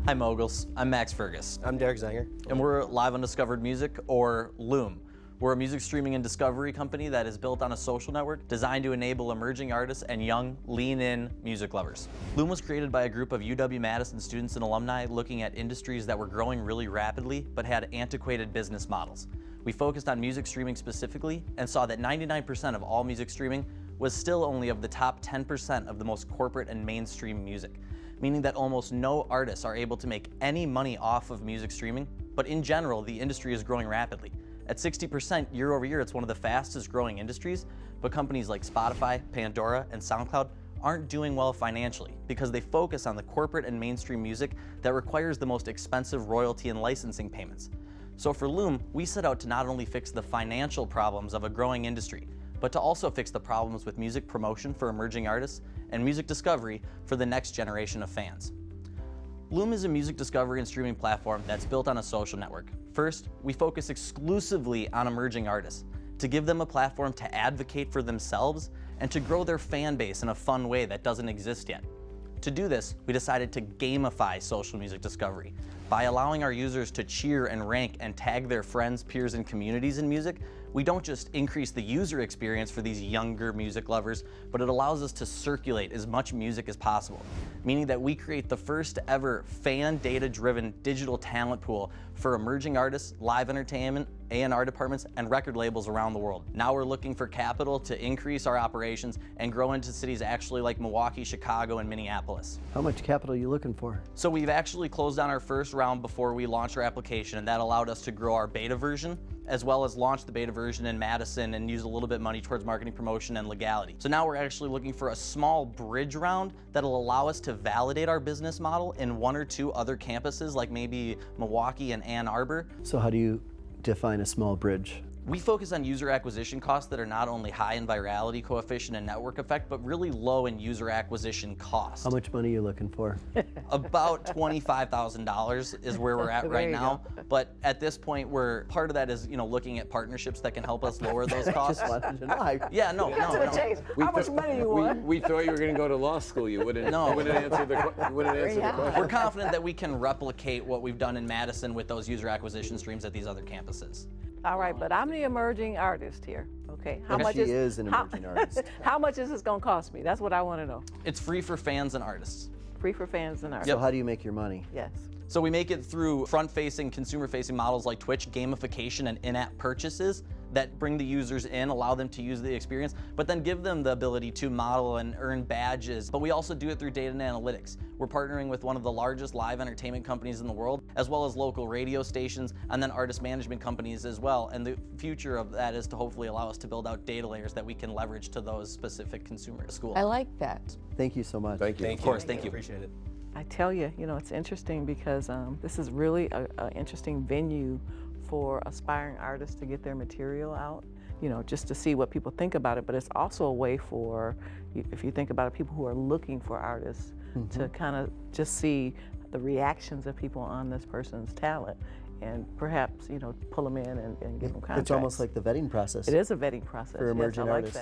Hi Moguls, I'm Max Fergus. I'm Derek Zenger. And we're Live Undiscovered Music, or Loom. We're a music streaming and discovery company that is built on a social network designed to enable emerging artists and young, lean-in music lovers. Loom was created by a group of UW-Madison students and alumni looking at industries that were growing really rapidly but had antiquated business models. We focused on music streaming specifically and saw that 99% of all music streaming was still only of the top 10% of the most corporate and mainstream music, meaning that almost no artists are able to make any money off of music streaming, but in general, the industry is growing rapidly. At 60% year over year, it's one of the fastest growing industries, but companies like Spotify, Pandora, and SoundCloud aren't doing well financially because they focus on the corporate and mainstream music that requires the most expensive royalty and licensing payments. So for Loom, we set out to not only fix the financial problems of a growing industry, but to also fix the problems with music promotion for emerging artists and music discovery for the next generation of fans. Loom is a music discovery and streaming platform that's built on a social network. First, we focus exclusively on emerging artists to give them a platform to advocate for themselves and to grow their fan base in a fun way that doesn't exist yet. To do this, we decided to gamify social music discovery by allowing our users to cheer and rank and tag their friends, peers, and communities in music. We don't just increase the user experience for these younger music lovers, but it allows us to circulate as much music as possible, meaning that we create the first ever fan data-driven digital talent pool for emerging artists, live entertainment, A&R departments, and record labels around the world. Now we're looking for capital to increase our operations and grow into cities actually like Milwaukee, Chicago, and Minneapolis. How much capital are you looking for? So we've actually closed on our first round before we launched our application, and that allowed us to grow our beta version, as well as launch the beta version in Madison and use a little bit of money towards marketing, promotion, and legality. So now we're actually looking for a small bridge round that'll allow us to validate our business model in one or two other campuses, like maybe Milwaukee and Ann Arbor. So how do you define a small bridge? We focus on user acquisition costs that are not only high in virality coefficient and network effect, but really low in user acquisition cost. How much money are you looking for? About $25,000 is where we're at right now. But at this point, part of that is, looking at partnerships that can help us lower those costs. Just wanted to know. Yeah, no. How much money you want? We thought you were going to go to law school. You wouldn't answer the question. We're confident that we can replicate what we've done in Madison with those user acquisition streams at these other campuses. All right, but I'm the emerging artist here, okay? How much is an emerging artist. How much is this gonna cost me? That's what I wanna know. It's free for fans and artists. Free for fans and artists. So how do you make your money? Yes. So we make it through front-facing, consumer-facing models like Twitch, gamification, and in-app purchases that bring the users in, allow them to use the experience, but then give them the ability to model and earn badges. But we also do it through data and analytics. We're partnering with one of the largest live entertainment companies in the world, as well as local radio stations, and then artist management companies as well. And the future of that is to hopefully allow us to build out data layers that we can leverage to those specific consumer schools. I like that. Thank you so much. Thank you. Of course, thank you. Appreciate it. I tell you, it's interesting because this is really an interesting venue for aspiring artists to get their material out, just to see what people think about it. But it's also a way for, if you think about it, people who are looking for artists to kind of just see the reactions of people on this person's talent and perhaps, pull them in and give them contracts. It's almost like the vetting process. It is a vetting process. For emerging yes, I like artists. that.